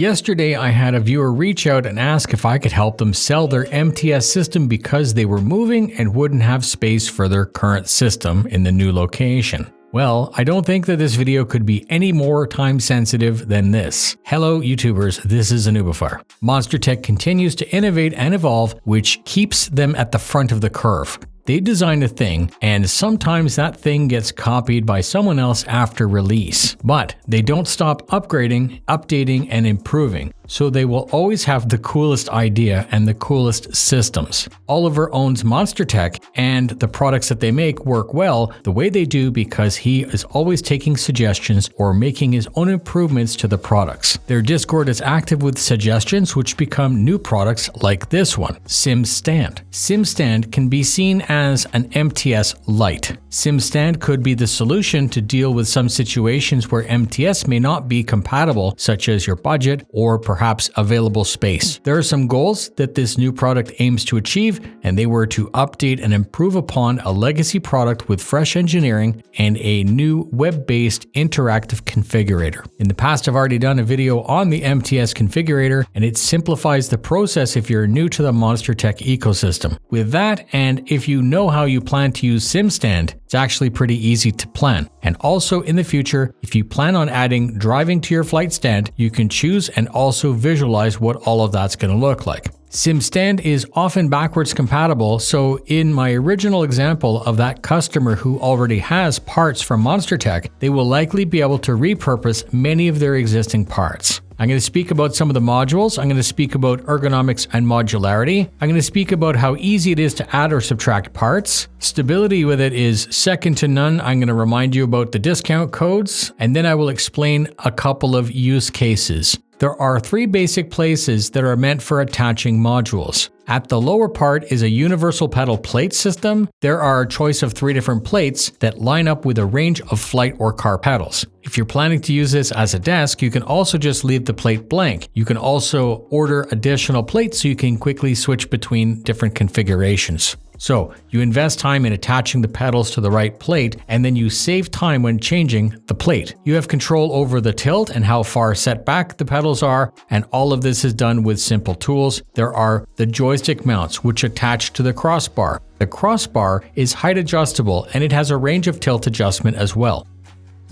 Yesterday, I had a viewer reach out and ask if I could help them sell their MTS system because they were moving and wouldn't have space for their current system in the new location. Well, I don't think that this video could be any more time sensitive than this. Hello YouTubers, this is a noobifier. Monstertech continues to innovate and evolve, which keeps them at the front of the curve. They design a thing, and sometimes that thing gets copied by someone else after release. But they don't stop upgrading, updating, and improving. So they will always have the coolest idea and the coolest systems. Oliver owns Monstertech, and the products that they make work well the way they do because he is always taking suggestions or making his own improvements to the products. Their Discord is active with suggestions which become new products like this one, SimStand. SimStand can be seen as an MTS Lite. SimStand could be the solution to deal with some situations where MTS may not be compatible, such as your budget or perhaps available space. There are some goals that this new product aims to achieve, and they were to update and improve upon a legacy product with fresh engineering and a new web-based interactive configurator. In the past, I've already done a video on the MTS configurator, and it simplifies the process if you're new to the Monstertech ecosystem. With that, and if you know how you plan to use SimStand, it's actually pretty easy to plan. And also in the future, if you plan on adding driving to your flight stand, you can choose and also visualize what all of that's going to look like. SimStand is often backwards compatible, so in my original example of that customer who already has parts from Monstertech, they will likely be able to repurpose many of their existing parts. I'm going to speak about some of the modules. I'm going to speak about ergonomics and modularity. I'm going to speak about how easy it is to add or subtract parts. Stability with it is second to none. I'm going to remind you about the discount codes, and then I will explain a couple of use cases. There are three basic places that are meant for attaching modules. At the lower part is a universal pedal plate system. There are a choice of 3 different plates that line up with a range of flight or car pedals. If you're planning to use this as a desk, you can also just leave the plate blank. You can also order additional plates so you can quickly switch between different configurations. So you invest time in attaching the pedals to the right plate, and then you save time when changing the plate. You have control over the tilt and how far set back the pedals are, and all of this is done with simple tools. There are the joystick mounts, which attach to the crossbar. The crossbar is height adjustable, and it has a range of tilt adjustment as well.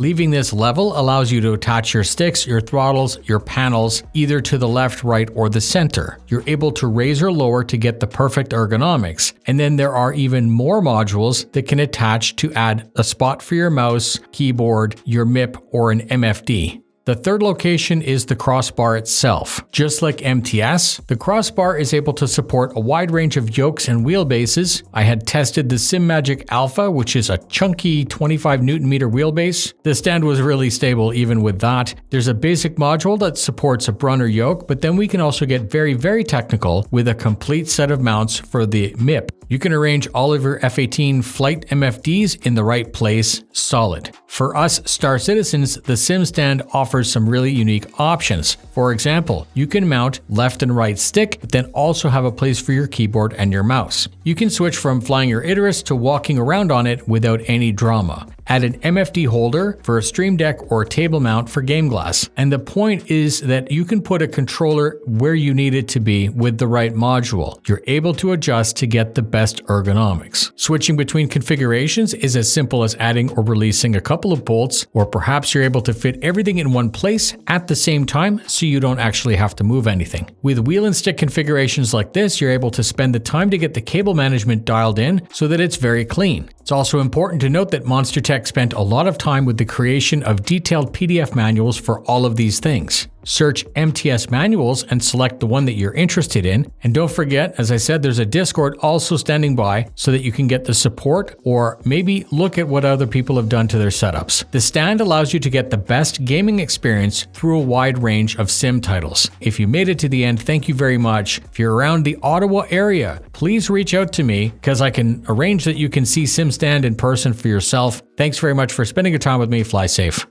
Leaving this level allows you to attach your sticks, your throttles, your panels, either to the left, right, or the center. You're able to raise or lower to get the perfect ergonomics. And then there are even more modules that can attach to add a spot for your mouse, keyboard, your MIP, or an MFD. The third location is the crossbar itself. Just like MTS, the crossbar is able to support a wide range of yokes and wheelbases. I had tested the SimMagic Alpha, which is a chunky 25 Nm wheelbase. The stand was really stable even with that. There's a basic module that supports a Brunner yoke, but then we can also get very, very technical with a complete set of mounts for the MIP. You can arrange all of your F-18 flight MFDs in the right place, solid. For us star citizens, the SimStand offers some really unique options. For example, you can mount left and right stick, but then also have a place for your keyboard and your mouse. You can switch from flying your Icarus to walking around on it without any drama. Add an MFD holder for a Stream Deck or a table mount for Game Glass. And the point is that you can put a controller where you need it to be with the right module. You're able to adjust to get the best ergonomics. Switching between configurations is as simple as adding or releasing a couple of bolts, or perhaps you're able to fit everything in one place at the same time so you don't actually have to move anything. With wheel and stick configurations like this, you're able to spend the time to get the cable management dialed in so that it's very clean. It's also important to note that Monstertech spent a lot of time with the creation of detailed PDF manuals for all of these things. Search MTS manuals and select the one that you're interested in. And don't forget, as I said, there's a Discord also standing by so that you can get the support or maybe look at what other people have done to their setups. The stand allows you to get the best gaming experience through a wide range of sim titles. If you made it to the end, thank you very much. If you're around the Ottawa area, please reach out to me because I can arrange that you can see SimStand in person for yourself. Thanks very much for spending your time with me. Fly safe.